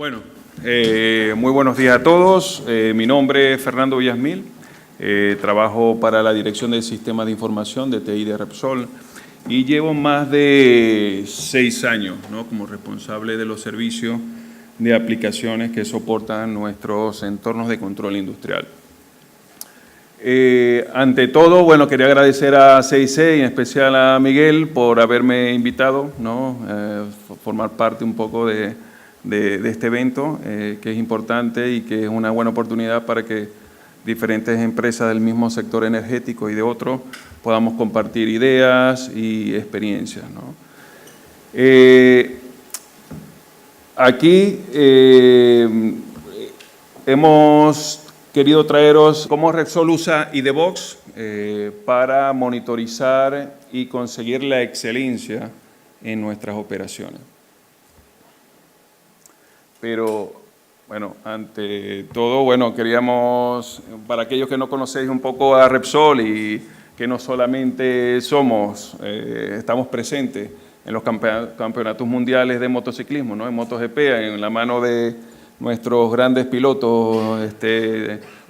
Bueno, muy buenos días a todos. Mi nombre es Fernando Villasmil. Trabajo para la Dirección de Sistemas de Información de TI de Repsol y llevo más de 6 años, ¿no?, como responsable de los servicios de aplicaciones que soportan nuestros entornos de control industrial. Ante todo, bueno, quería agradecer a CIC y en especial a Miguel por haberme invitado, ¿no?, formar parte un poco de este evento, que es importante y que es una buena oportunidad para que diferentes empresas del mismo sector energético y de otros podamos compartir ideas y experiencias, ¿no? Aquí hemos querido traeros cómo Repsol usa IDVox para monitorizar y conseguir la excelencia en nuestras operaciones. Pero, bueno, ante todo, bueno, queríamos, para aquellos que no conocéis un poco a Repsol y que no solamente estamos presentes en los campeonatos mundiales de motociclismo, ¿no?, en MotoGP, en la mano de nuestros grandes pilotos,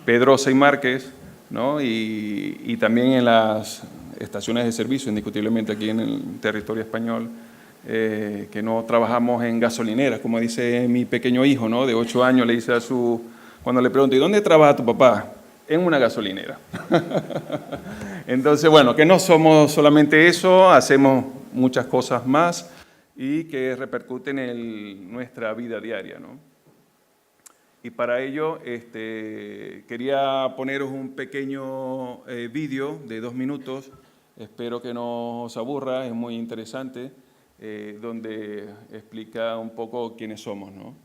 Pedrosa y Márquez, ¿no?, y también en las estaciones de servicio, indiscutiblemente aquí en el territorio español, que no trabajamos en gasolineras, como dice mi pequeño hijo, ¿no?, de 8 años, le dice cuando le pregunto, ¿y dónde trabaja tu papá? En una gasolinera. Entonces, bueno, que no somos solamente eso, hacemos muchas cosas más y que repercuten en nuestra vida diaria, ¿no? Y para ello quería poneros un pequeño vídeo de 2 minutos, espero que no os aburra, es muy interesante, donde explica un poco quiénes somos, ¿no?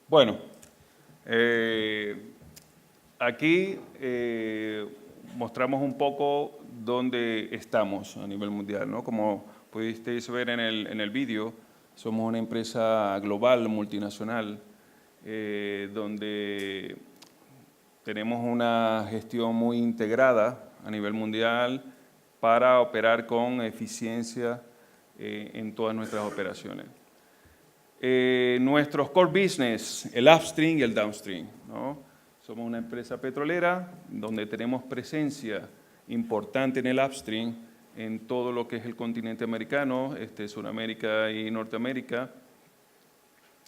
Bueno, aquí mostramos un poco dónde estamos a nivel mundial, ¿no? Como pudisteis ver en el vídeo, somos una empresa global, multinacional, donde tenemos una gestión muy integrada a nivel mundial para operar con eficiencia en todas nuestras operaciones. Nuestros core business, el upstream y el downstream, ¿no? Somos una empresa petrolera donde tenemos presencia importante en el upstream en todo lo que es el continente americano, Sudamérica y Norteamérica.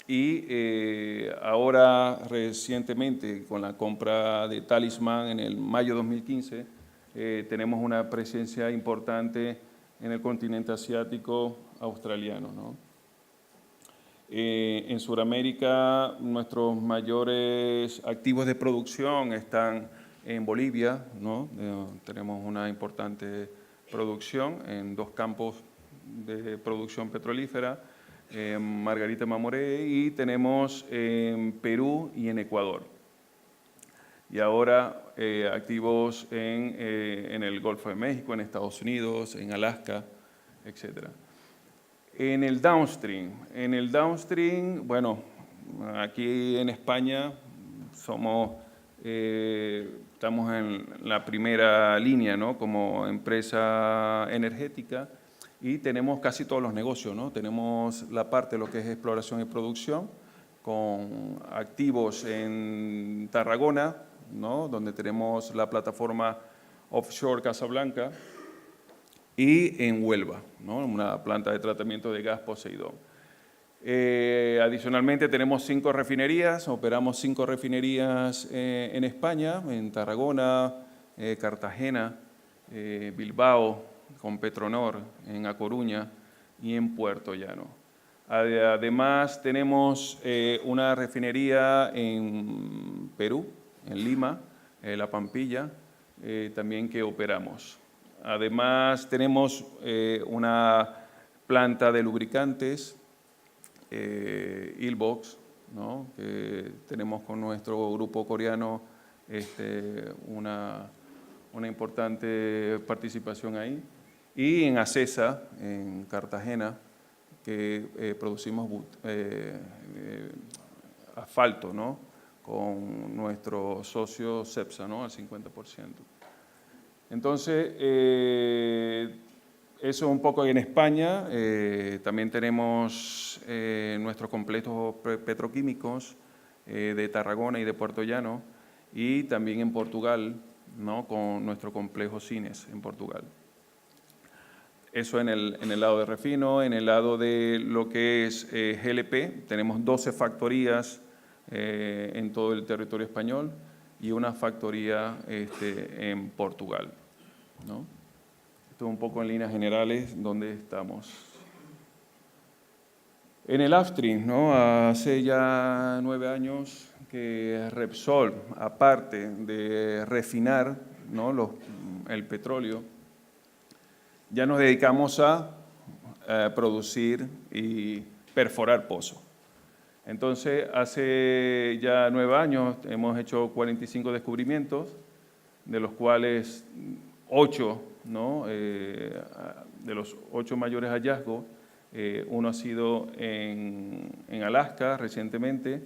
Y ahora recientemente con la compra de Talisman en el mayo de 2015, tenemos una presencia importante en el continente asiático australiano, ¿no? En Sudamérica, nuestros mayores activos de producción están en Bolivia, ¿no? Tenemos una importante producción en 2 campos de producción petrolífera, en Margarita Mamoré, y tenemos en Perú y en Ecuador. Y ahora activos en el Golfo de México, en Estados Unidos, en Alaska, etc. En el downstream, bueno, aquí en España estamos en la primera línea, ¿no? Como empresa energética, y tenemos casi todos los negocios, ¿no? Tenemos la parte de lo que es exploración y producción, con activos en Tarragona, ¿no? Donde tenemos la plataforma offshore Casablanca, y en Huelva, ¿no? Una planta de tratamiento de gas Poseidón. Adicionalmente tenemos 5 refinerías, operamos 5 refinerías en España, en Tarragona, Cartagena, Bilbao, con Petronor, en A Coruña y en Puerto Llano. Además tenemos una refinería en Perú, en Lima, La Pampilla, también que operamos. Además tenemos una planta de lubricantes, Ilbox, ¿no? Que tenemos con nuestro grupo coreano una importante participación ahí. Y en Acesa, en Cartagena, que producimos asfalto, ¿no? Con nuestro socio Cepsa, ¿no? Al 50%. Entonces, eso un poco en España. También tenemos nuestros complejos petroquímicos de Tarragona y de Puerto Llano, y también en Portugal, ¿no? Con nuestro complejo Sines en Portugal. Eso en el lado de refino. En el lado de lo que es GLP, tenemos 12 factorías en todo el territorio español y una factoría en Portugal, ¿no? Esto un poco en líneas generales donde estamos. En el upstream, ¿no? Hace ya 9 años que Repsol, aparte de refinar, ¿no? el petróleo, ya nos dedicamos a producir y perforar pozos. Entonces, hace ya 9 años hemos hecho 45 descubrimientos, de los cuales 8, ¿no? De los 8 mayores hallazgos, uno ha sido en Alaska recientemente,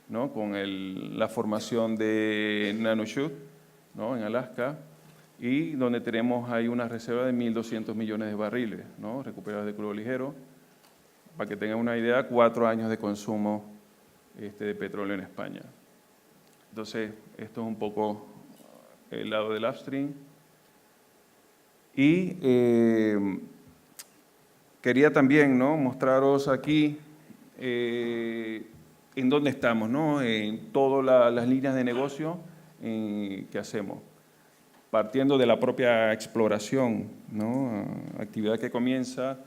¿no? Con la formación de Nanoshoot, ¿no? En Alaska, y donde tenemos ahí una reserva de 1.200 millones de barriles, ¿no? Recuperados de crudo ligero. Para que tengan una idea, 4 años de consumo de petróleo en España. Entonces, esto es un poco el lado del upstream. Y quería también, ¿no? Mostraros aquí en dónde estamos, ¿no? En todas las líneas de negocio que hacemos. Partiendo de la propia exploración, ¿no? Actividad que comienza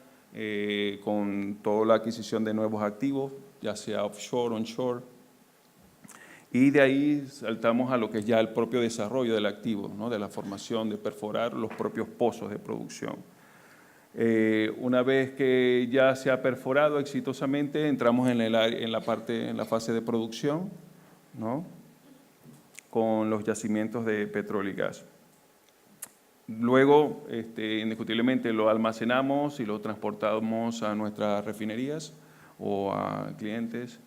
con toda la adquisición de nuevos activos, ya sea offshore, onshore, y de ahí saltamos a lo que es ya el propio desarrollo del activo, ¿no? De la formación, de perforar los propios pozos de producción. Una vez que ya se ha perforado exitosamente, entramos en la fase de producción, ¿no? Con los yacimientos de petróleo y gas. Luego, indiscutiblemente, lo almacenamos y lo transportamos a nuestras refinerías o a clientes.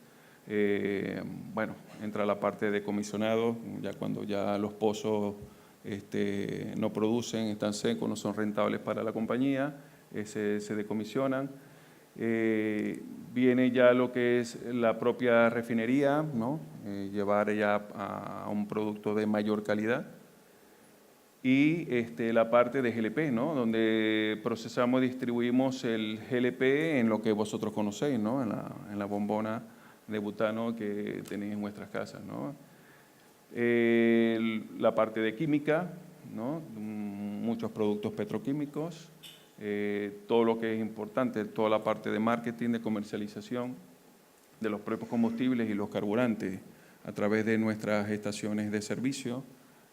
Bueno, entra la parte de comisionado, ya cuando ya los pozos no producen, están secos, no son rentables para la compañía, se decomisionan. Viene ya lo que es la propia refinería, ¿no? Llevar ya a un producto de mayor calidad. Y la parte de GLP, ¿no? Donde procesamos y distribuimos el GLP en lo que vosotros conocéis, ¿no? En la bombona de butano que tenéis en vuestras casas, ¿no? La parte de química, ¿no? Muchos productos petroquímicos, todo lo que es importante, toda la parte de marketing, de comercialización de los propios combustibles y los carburantes a través de nuestras estaciones de servicio,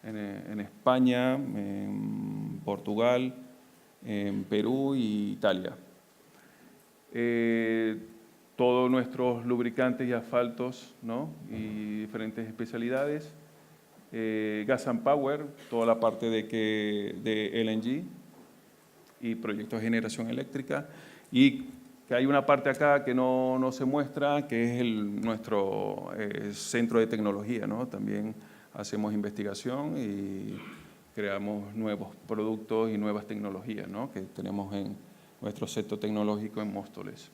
en España, en Portugal, en Perú y Italia. Todos nuestros lubricantes y asfaltos, ¿no? Y diferentes especialidades. Gas and Power, toda la parte de LNG y proyectos de generación eléctrica. Y que hay una parte acá que no se muestra, que es nuestro centro de tecnología, ¿no? También hacemos investigación y creamos nuevos productos y nuevas tecnologías, ¿no? Que tenemos en nuestro centro tecnológico en Móstoles.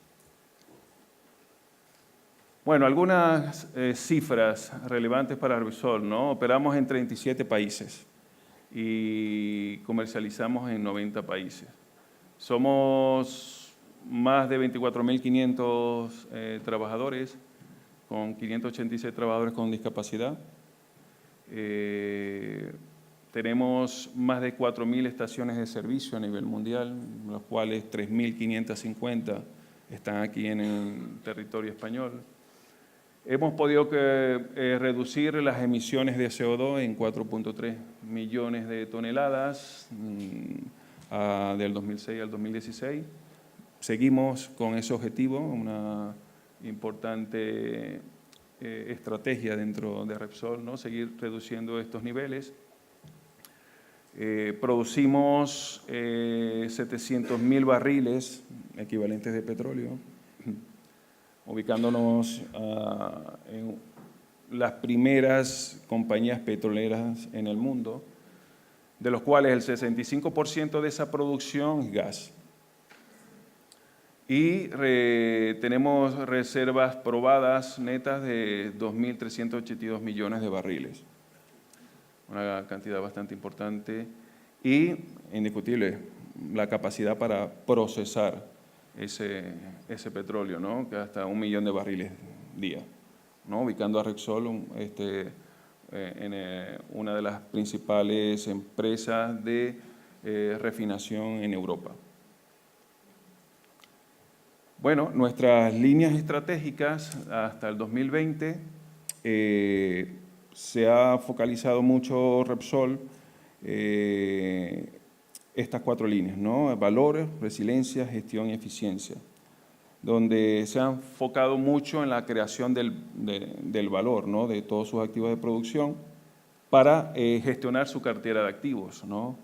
Bueno, algunas cifras relevantes para Repsol, ¿no? Operamos en 37 países y comercializamos en 90 países. Somos más de 24.500 trabajadores, con 586 trabajadores con discapacidad. Tenemos más de 4.000 estaciones de servicio a nivel mundial, las cuales 3.550 están aquí en el territorio español. Hemos podido reducir las emisiones de CO2 en 4.3 millones de toneladas del 2006 al 2016. Seguimos con ese objetivo, una importante estrategia dentro de Repsol, ¿no? Seguir reduciendo estos niveles. Producimos 700.000 barriles equivalentes de petróleo, ubicándonos en las primeras compañías petroleras en el mundo, de los cuales el 65% de esa producción es gas. Y tenemos reservas probadas netas de 2.382 millones de barriles. Una cantidad bastante importante y indiscutible la capacidad para procesar ese petróleo, ¿no? Que hasta 1 millón de barriles día, ¿no? Ubicando a Repsol en una de las principales empresas de refinación en Europa. Bueno, nuestras líneas estratégicas hasta el 2020 se ha focalizado mucho Repsol estas 4 líneas, ¿no? Valores, resiliencia, gestión y eficiencia, donde se ha enfocado mucho en la creación del valor, ¿no? De todos sus activos de producción para gestionar su cartera de activos, ¿no?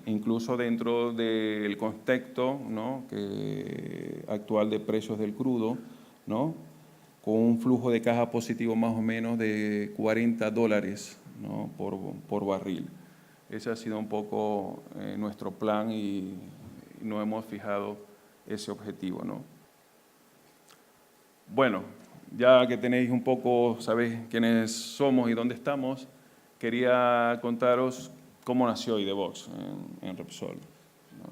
Incluso dentro del contexto, ¿no? Actual de precios del crudo, ¿no? Con un flujo de caja positivo más o menos de $40, ¿no? por barril. Ese ha sido un poco nuestro plan y no hemos fijado ese objetivo, ¿no? Bueno, ya que tenéis un poco, sabéis quiénes somos y dónde estamos, quería contaros cómo nació IDEVOX en Repsol, ¿no?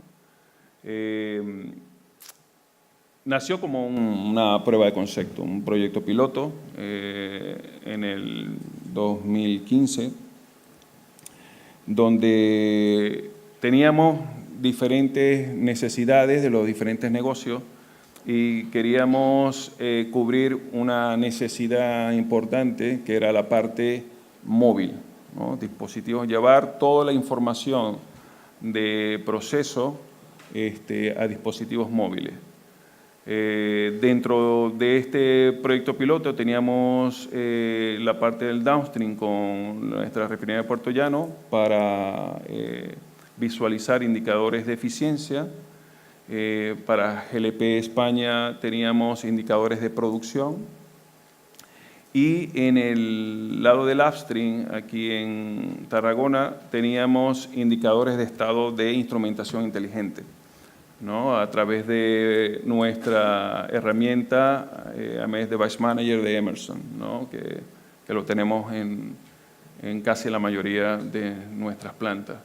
Nació como una prueba de concepto, un proyecto piloto en el 2015, donde teníamos diferentes necesidades de los diferentes negocios y queríamos cubrir una necesidad importante que era la parte móvil, ¿no? Dispositivos, llevar toda la información de proceso a dispositivos móviles. Dentro de este proyecto piloto teníamos la parte del downstream con nuestra refinería de Puerto Llano para visualizar indicadores de eficiencia. Para GLP España teníamos indicadores de producción. Y en el lado del upstream, aquí en Tarragona, teníamos indicadores de estado de instrumentación inteligente, ¿no? A través de nuestra herramienta AMS Device Manager de Emerson, ¿no? que lo tenemos en casi la mayoría de nuestras plantas.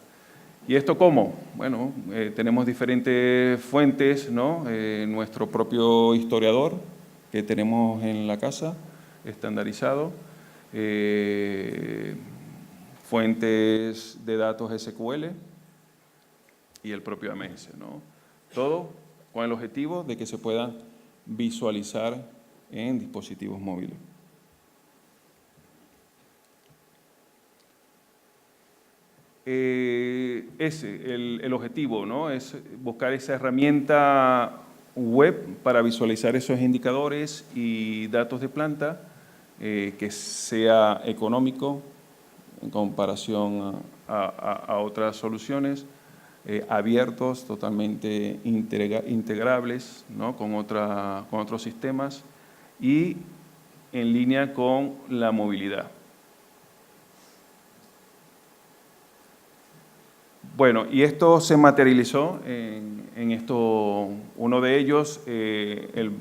¿Y esto cómo? Bueno, tenemos diferentes fuentes, ¿no? Nuestro propio historiador que tenemos en la casa, estandarizado, fuentes de datos SQL y el propio AMS, ¿no? Todo con el objetivo de que se pueda visualizar en dispositivos móviles. el objetivo, ¿no? Es buscar esa herramienta web para visualizar esos indicadores y datos de planta que sea económico en comparación a otras soluciones, abiertos, totalmente integrables, ¿no? con otros sistemas y en línea con la movilidad. Bueno, y esto se materializó en esto, uno de ellos, el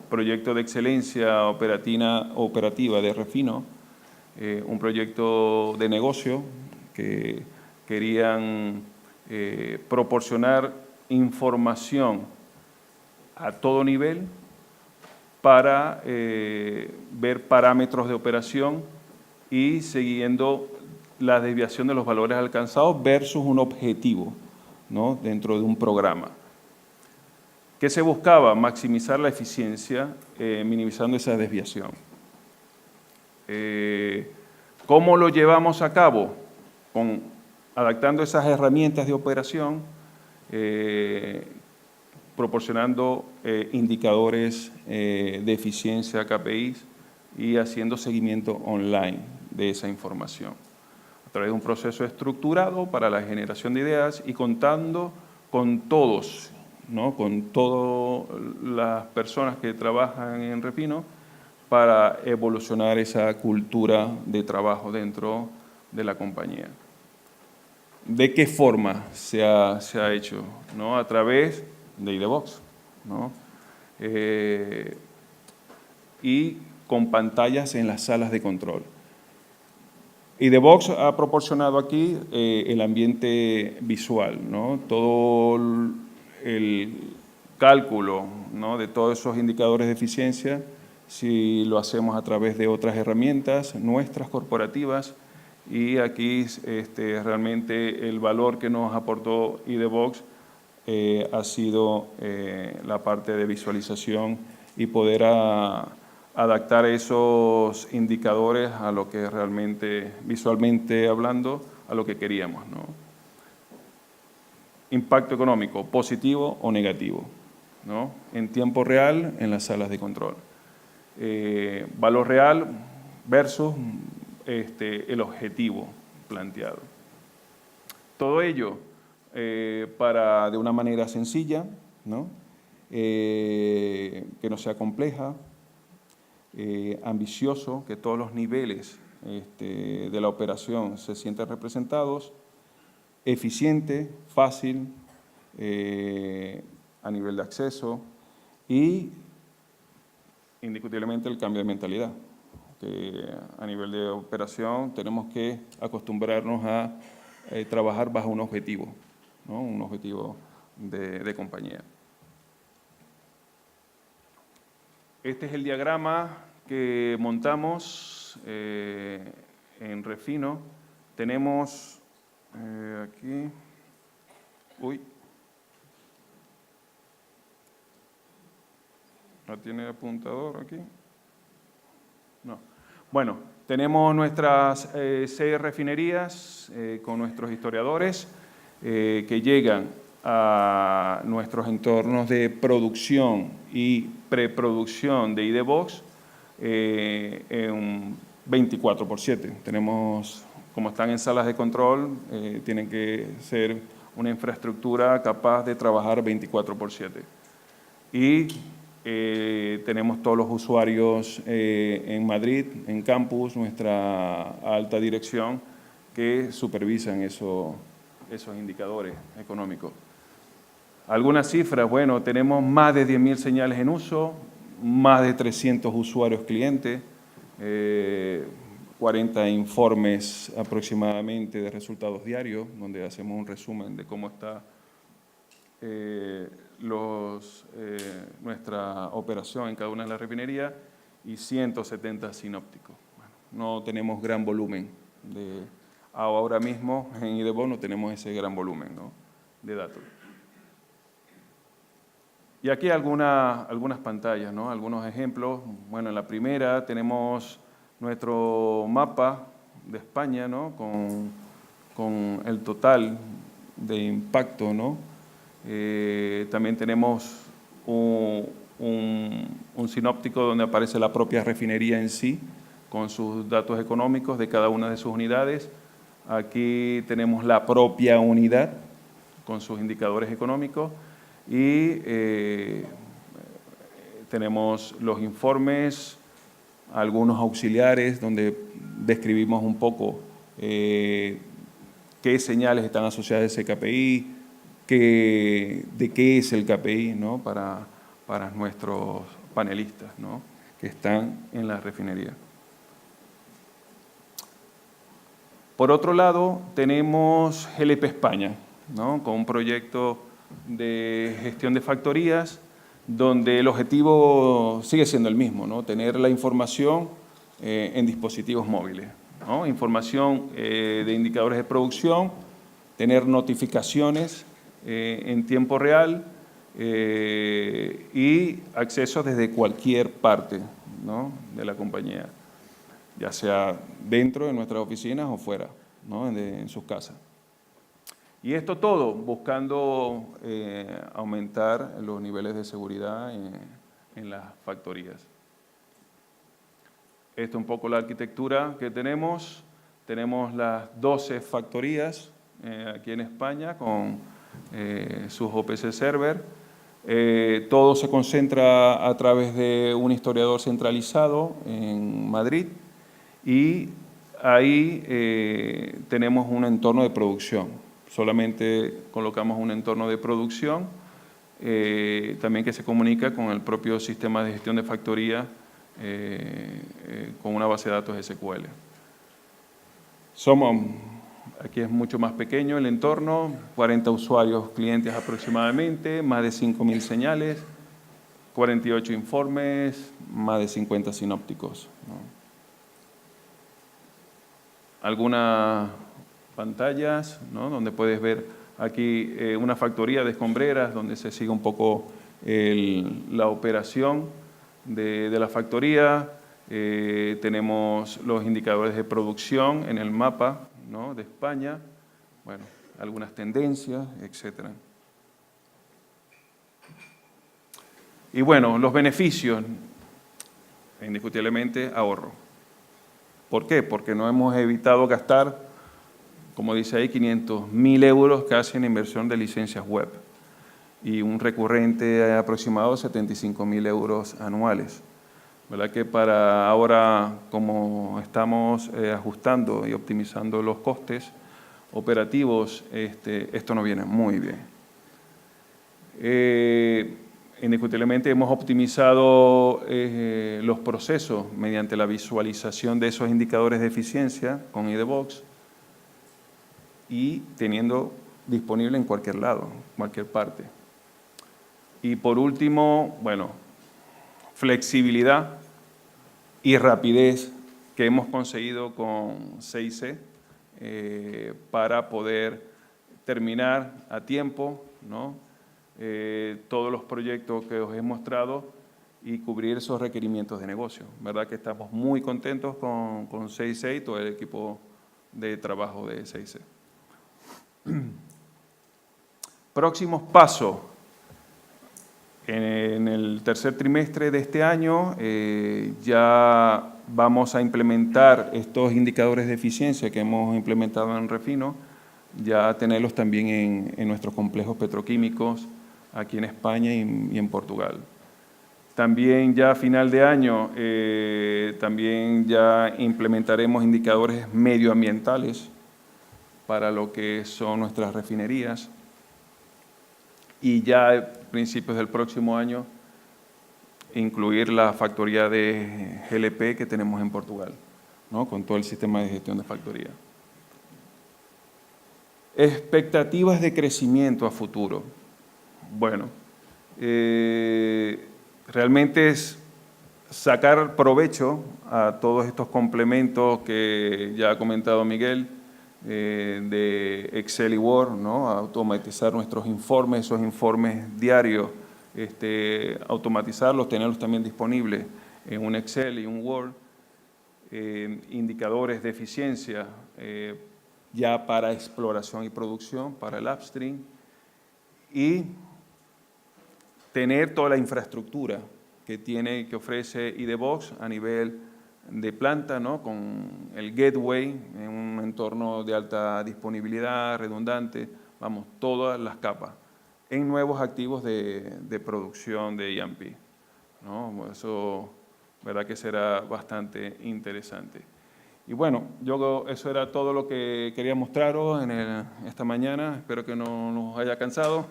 proyecto de excelencia operativa de Refino, un proyecto de negocio que querían proporcionar información a todo nivel para ver parámetros de operación y siguiendo la desviación de los valores alcanzados versus un objetivo, ¿no? dentro de un programa. ¿Qué se buscaba? Maximizar la eficiencia, minimizando esa desviación. ¿Cómo lo llevamos a cabo? Adaptando esas herramientas de operación, proporcionando indicadores de eficiencia, KPIs, y haciendo seguimiento online de esa información. A través de un proceso estructurado para la generación de ideas y contando con todos, ¿no? con todas las personas que trabajan en Refino para evolucionar esa cultura de trabajo dentro de la compañía. ¿De qué forma se ha hecho? ¿No? A través de IDbox, ¿no? Y con pantallas en las salas de control. IDbox ha proporcionado aquí el ambiente visual, ¿no? Todo el cálculo, ¿no? de todos esos indicadores de eficiencia, si lo hacemos a través de otras herramientas, nuestras corporativas, y aquí realmente el valor que nos aportó IDbox ha sido la parte de visualización y poder adaptar esos indicadores a lo que realmente, visualmente hablando, a lo que queríamos, ¿no? Impacto económico, positivo o negativo, ¿no? En tiempo real, en las salas de control. Valor real versus el objetivo planteado. Todo ello de una manera sencilla, ¿no? Que no sea compleja, ambicioso, que todos los niveles de la operación se sientan representados, eficiente, fácil, a nivel de acceso y indiscutiblemente el cambio de mentalidad, que a nivel de operación tenemos que acostumbrarnos a trabajar bajo un objetivo, ¿no? Un objetivo de compañía. Este es el diagrama que montamos en Refino. Tenemos aquí, ¿no tiene apuntador aquí? No. Bueno, tenemos nuestras 6 refinerías con nuestros historiadores que llegan a nuestros entornos de producción y preproducción de IDbox en 24/7. Tenemos, como están en salas de control, tienen que ser una infraestructura capaz de trabajar 24/7. Y tenemos todos los usuarios en Madrid, en campus, nuestra alta dirección, que supervisan esos indicadores económicos. Algunas cifras, bueno, tenemos más de 10.000 señales en uso, más de 300 usuarios clientes, 40 informes aproximadamente de resultados diarios, donde hacemos un resumen de cómo está nuestra operación en cada una de las refinerías, y 170 sinópticos. Bueno, no tenemos gran volumen. Ahora mismo en IDbox no tenemos ese gran volumen, ¿no? de datos. Y aquí algunas pantallas, ¿no? Algunos ejemplos. Bueno, en la primera tenemos nuestro mapa de España, ¿no? con con el total de impacto, ¿no? También tenemos un sinóptico donde aparece la propia refinería en sí, con sus datos económicos de cada una de sus unidades. Aquí tenemos la propia unidad con sus indicadores económicos y tenemos los informes, algunos auxiliares donde describimos un poco qué señales están asociadas a ese KPI, de qué es el KPI, ¿no? para nuestros panelistas, ¿no? que están en la refinería. Por otro lado, tenemos GLP España, ¿no? con un proyecto de gestión de factorías, donde el objetivo sigue siendo el mismo, ¿no? tener la información en dispositivos móviles, ¿no? Información de indicadores de producción, tener notificaciones en tiempo real y acceso desde cualquier parte, ¿no? de la compañía, ya sea dentro de nuestras oficinas o fuera, ¿no? en sus casas. Y esto todo buscando aumentar los niveles de seguridad en las factorías. Esta es un poco la arquitectura que tenemos. Tenemos las 12 factorías aquí en España con sus OPC server. Todo se concentra a través de un historiador centralizado en Madrid y ahí tenemos un entorno de producción. Solamente colocamos un entorno de producción, también que se comunica con el propio sistema de gestión de factoría con una base de datos SQL. Aquí es mucho más pequeño el entorno, 40 usuarios clientes aproximadamente, más de 5.000 señales, 48 informes, más de 50 sinópticos, ¿no? Algunas pantallas, ¿no? donde puedes ver aquí una factoría de escombreras, donde se sigue un poco la operación de la factoría. Tenemos los indicadores de producción en el mapa, ¿no? de España, bueno, algunas tendencias, etc. Y bueno, los beneficios, indiscutiblemente ahorro. ¿Por qué? Porque no hemos evitado gastar, como dice ahí, 500.000 euros casi en inversión de licencias web y un recurrente aproximado de 75.000 euros anuales. ¿Verdad que para ahora, como estamos ajustando y optimizando los costes operativos, esto nos viene muy bien. Indiscutiblemente hemos optimizado los procesos mediante la visualización de esos indicadores de eficiencia con IDBox y teniendo disponible en cualquier lado, cualquier parte. Y por último, bueno, flexibilidad y rapidez que hemos conseguido con CIC para poder terminar a tiempo, ¿no? Todos los proyectos que os he mostrado y cubrir esos requerimientos de negocio. ¿Verdad que estamos muy contentos con CIC y todo el equipo de trabajo de CIC? Próximos pasos. En el tercer trimestre de este año ya vamos a implementar estos indicadores de eficiencia que hemos implementado en Refino, ya tenerlos también en nuestros complejos petroquímicos aquí en España y en Portugal. También ya a final de año también ya implementaremos indicadores medioambientales para lo que son nuestras refinerías. Y ya a principios del próximo año incluir la factoría de GLP que tenemos en Portugal, ¿no? Con todo el sistema de gestión de factoría. Expectativas de crecimiento a futuro. Bueno, realmente es sacar provecho a todos estos complementos que ya ha comentado Miguel, de Excel y Word, ¿no? Automatizar nuestros informes, esos informes diarios, automatizarlos, tenerlos también disponibles en un Excel y un Word, indicadores de eficiencia, ya para exploración y producción, para el upstream, y tener toda la infraestructura que ofrece IDBox a nivel de planta, ¿no? Con el gateway en un entorno de alta disponibilidad, redundante, vamos, todas las capas, en nuevos activos de producción de E&P, ¿no? Eso, verdad que será bastante interesante. Y bueno, eso era todo lo que quería mostraros esta mañana. Espero que no nos haya cansado.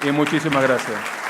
Y muchísimas gracias.